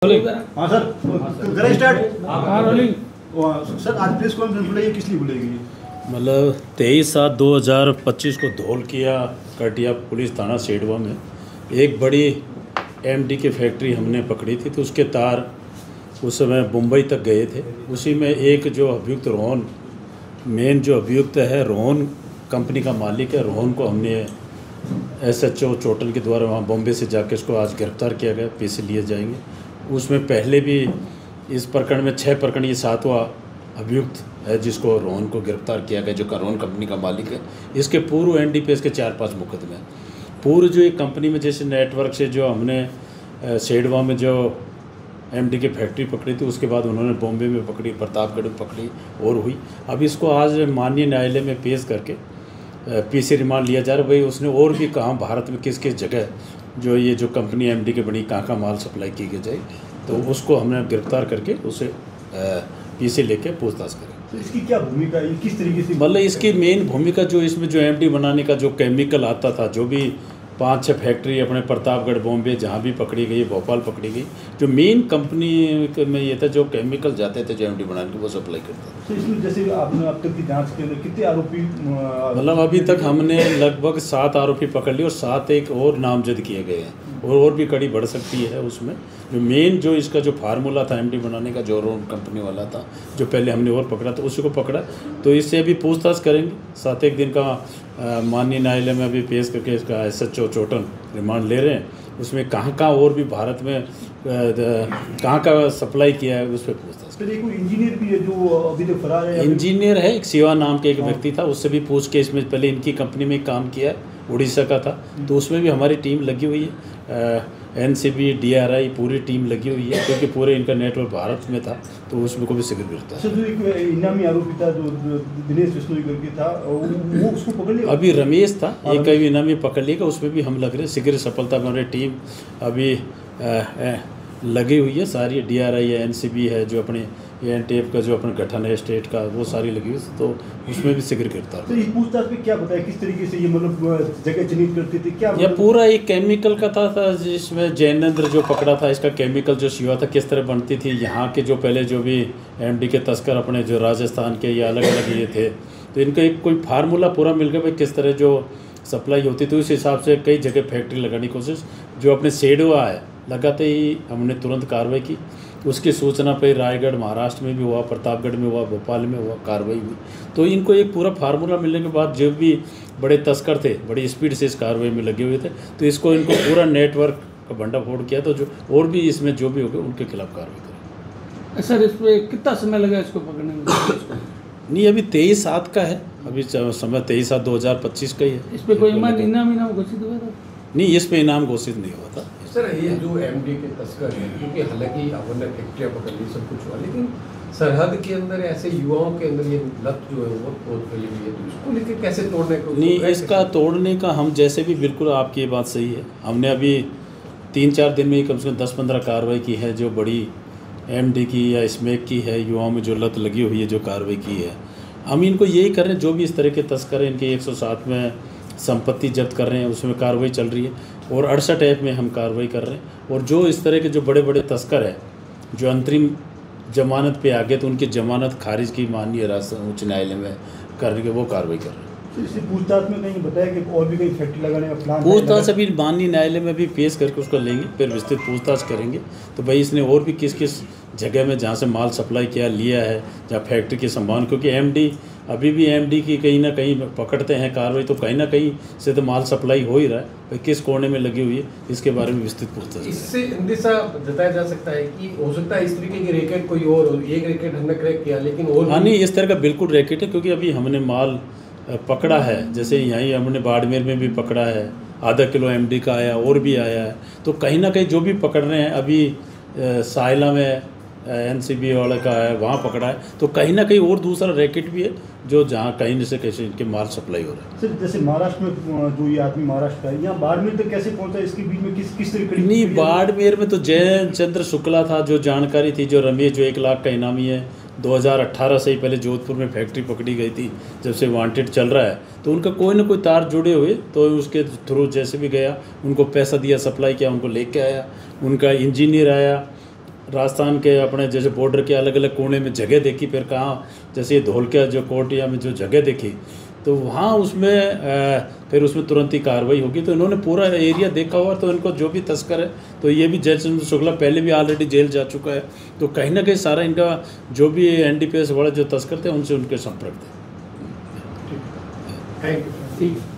हाँ सर, करें स्टार्ट। हाँ रोलिंग। सर आज प्रेस कॉन्फ्रेंस बुलाई, किस लिए बुलाई गई? मतलब 23/7/2025 को धौलकिया कटिया पुलिस थाना सेडवा में एक बड़ी एमडी की फैक्ट्री हमने पकड़ी थी। तो उसके तार उस समय मुंबई तक गए थे। उसी में एक जो अभियुक्त रोहन, मेन जो अभियुक्त है रोहन कंपनी का मालिक है, रोहन को हमने SHO चोटल के द्वारा वहाँ बॉम्बे से जाके उसको आज गिरफ्तार किया गया, पीछे लिए जाएंगे। उसमें पहले भी इस प्रकरण में 6 प्रकरण, ये 7वां अभियुक्त है जिसको रोहन को गिरफ्तार किया गया, जो रोहन कंपनी का मालिक है। इसके पूर्व NDPS के 4-5 मुकदमे। पूर्व जो एक कंपनी में जैसे नेटवर्क से जो हमने सेडवा में जो MD की फैक्ट्री पकड़ी थी, उसके बाद उन्होंने बॉम्बे में पकड़ी, प्रतापगढ़ में पकड़ी और हुई। अब इसको आज माननीय न्यायालय में पेश करके PC रिमांड लिया जा रहा है। भाई उसने और भी कहाँ भारत में किस किस जगह जो ये जो कंपनी MD के बनी कहाँ माल सप्लाई की जाए, तो उसको हमने गिरफ्तार करके उसे PC लेके पूछताछ करें। तो इसकी क्या भूमिका, ये किस तरीके से? मतलब इसकी मेन भूमिका जो इसमें जो MD बनाने का जो केमिकल आता था, जो भी 5-6 फैक्ट्री अपने प्रतापगढ़, बॉम्बे जहाँ भी पकड़ी गई, भोपाल पकड़ी गई, जो मेन कंपनी में ये था जो केमिकल जाते थे जो MD बनाने के, वो सप्लाई करता था। तो इसमें जैसे आपने अब तक की जांच के अंदर कितने आरोपी? मतलब अभी तक हमने लगभग 7 आरोपी पकड़ लिए और 7 एक और नामजद किए गए हैं, और भी कड़ी बढ़ सकती है। उसमें जो मेन जो इसका जो फार्मूला था MD बनाने का, जो रोन कंपनी वाला था, जो पहले हमने और पकड़ा था, उसी को पकड़ा। तो इससे अभी पूछताछ करेंगे। 7 एक दिन का माननीय न्यायालय में अभी पेश करके इसका SHO चोटल रिमांड ले रहे हैं। उसमें कहाँ और भी भारत में कहाँ सप्लाई किया है, उस पर पूछताछ। तो कोई इंजीनियर भी है जो अभी तक फरार है? इंजीनियर है, एक शिवा नाम के एक व्यक्ति था, उससे भी पूछ के इसमें पहले इनकी कंपनी में काम किया है, उड़ीसा का था। तो उसमें भी हमारी टीम लगी हुई है, NCB DRI पूरी टीम लगी हुई है, क्योंकि पूरे इनका नेटवर्क भारत में था। तो उसमें को भी शीघ्र गिरफ्तार। सर जो एक इनामी आरोपी था जो दिनेश बिश्नोई करके था, वो उसको पकड़ लिया? अभी रमेश था, एक अभी इनामी पकड़ लिएगा, उसमें भी हम लग रहे हैं शीघ्र सफलता में। हमारी टीम अभी लगी हुई है सारी, DRI है, NCB है, जो अपने ANTF का जो अपना गठन है स्टेट का, वो सारी लगी हुई, तो उसमें भी शीघ्र गिरफ्तार। तो ये पूछताछ में क्या बताया, किस तरीके से ये मतलब जगह चिन्हित करते थे, क्या यह पूरा एक केमिकल का था जिसमें जैनेंद्र जो पकड़ा था, इसका केमिकल जो शिवा था किस तरह बनती थी। यहाँ के जो पहले जो भी MD के तस्कर अपने जो राजस्थान के, ये अलग अलग ये थे, तो इनका एक कोई फार्मूला पूरा मिल गया भाई किस तरह जो सप्लाई होती। तो इस हिसाब से कई जगह फैक्ट्री लगाने की कोशिश, जो अपने सेडवा है लगाते ही हमने तुरंत कार्रवाई की। उसकी सूचना पे रायगढ़ महाराष्ट्र में भी हुआ, प्रतापगढ़ में हुआ, भोपाल में हुआ, कार्रवाई हुई। तो इनको एक पूरा फार्मूला मिलने के बाद जो भी बड़े तस्कर थे बड़ी स्पीड से इस कार्रवाई में लगे हुए थे, तो इसको इनको पूरा नेटवर्क का भंडाफोड़ किया। तो जो और भी इसमें जो भी हो गए उनके खिलाफ कार्रवाई करें। सर इस पर कितना समय लगा इसको पकड़ने में? नहीं, अभी 23/7 का है, अभी समय 23/7/2025 का ही है। इस पर कोई इनाम घोषित हुआ था? नहीं, इस पे इनाम घोषित नहीं हुआ था। सर ये जो MD के तस्कर हैं, क्योंकि हालांकि हमने फैक्ट्रियाँ पकड़ ली, सब कुछ हुआ, लेकिन सरहद के अंदर ऐसे युवाओं के अंदर ये लत जो है वो बहुत फैली हुई है, तो इसको लेकर कैसे तोड़ने को? नहीं, इसका तोड़ने का हम जैसे भी, बिल्कुल आपकी ये बात सही है। हमने अभी 3-4 दिन में ही कम से कम 10-15 कार्रवाई की है, जो बड़ी MD की या स्मैक की है, युवाओं में जो लत लगी हुई है, जो कार्रवाई की है। हम इनको यही कर रहे हैं, जो भी इस तरह के तस्कर हैं, इनके 107 में संपत्ति जब्त कर रहे हैं, उसमें कार्रवाई चल रही है, और 68 ऐप में हम कार्रवाई कर रहे हैं। और जो इस तरह के जो बड़े बड़े तस्कर हैं जो अंतरिम जमानत पे आ गए, तो उनकी जमानत खारिज की माननीय उच्च न्यायालय में करने के वो कार्रवाई कर रहे हैं। तो इसी पूछताछ में कहीं बताया कि और भी कहीं फैक्ट्री लगाने का प्लान? पूछताछ अभी माननीय न्यायालय में भी पेश करके उसको लेंगे, फिर विस्तृत पूछताछ करेंगे। तो भाई इसने और भी किस किस जगह में जहाँ से माल सप्लाई किया लिया है, जहाँ फैक्ट्री की संभावना, क्योंकि MD अभी भी MD की कहीं ना कहीं पकड़ते हैं कार्रवाई, तो कहीं ना कहीं से तो माल सप्लाई हो ही रहा है। भाई किस कोने में लगी हुई है, इसके बारे में विस्तृत पूछताछ। इससे अंदेशा जताया जा सकता है कि हो सकता है इस तरीके की रैकेट कोई और हो। एक रैकेट हमने क्रैक किया, लेकिन और हाँ नहीं, इस तरह का बिल्कुल रैकेट है, क्योंकि अभी हमने माल पकड़ा है, जैसे यहीं हमने बाड़मेर में भी पकड़ा है, आधा किलो MD का आया, और भी आया है। तो कहीं ना कहीं जो भी पकड़ रहे हैं, अभी साइला में NCB वाला का है, वहाँ पकड़ा है। तो कहीं ना कहीं और दूसरा रैकेट भी है, जो जहाँ कहीं से कैसे इनके माल सप्लाई हो रहा है। सर जैसे महाराष्ट्र में जो ये आदमी महाराष्ट्र का है, यहाँ बाड़मेर तक कैसे पहुँचा, इसके बीच में किस तरीके? नहीं, बाड़मेर में तो जयंत चंद्र शुक्ला था, जो जानकारी थी, जो रमेश जो 1 लाख का इनामी है, 2018 से ही पहले जोधपुर में फैक्ट्री पकड़ी गई थी, जब से वांटेड चल रहा है। तो उनका कोई ना कोई तार जुड़े हुए, तो उसके थ्रू जैसे भी गया, उनको पैसा दिया, सप्लाई किया, उनको लेके आया, उनका इंजीनियर आया, राजस्थान के अपने जैसे बॉर्डर के अलग अलग कोने में जगह देखी, फिर कहाँ जैसे धौलकिया जो कोटिया में जो जगह देखी तो वहाँ उसमें फिर उसमें तुरंत ही कार्रवाई होगी। तो इन्होंने पूरा एरिया देखा हुआ, तो इनको जो भी तस्कर है, तो ये भी जयचंद्र शुक्ला पहले भी ऑलरेडी जेल जा चुका है, तो कहीं ना कहीं सारा इनका जो भी NDPS वाले जो तस्कर थे उनसे उनके संपर्क थे। Thank you. ठीक।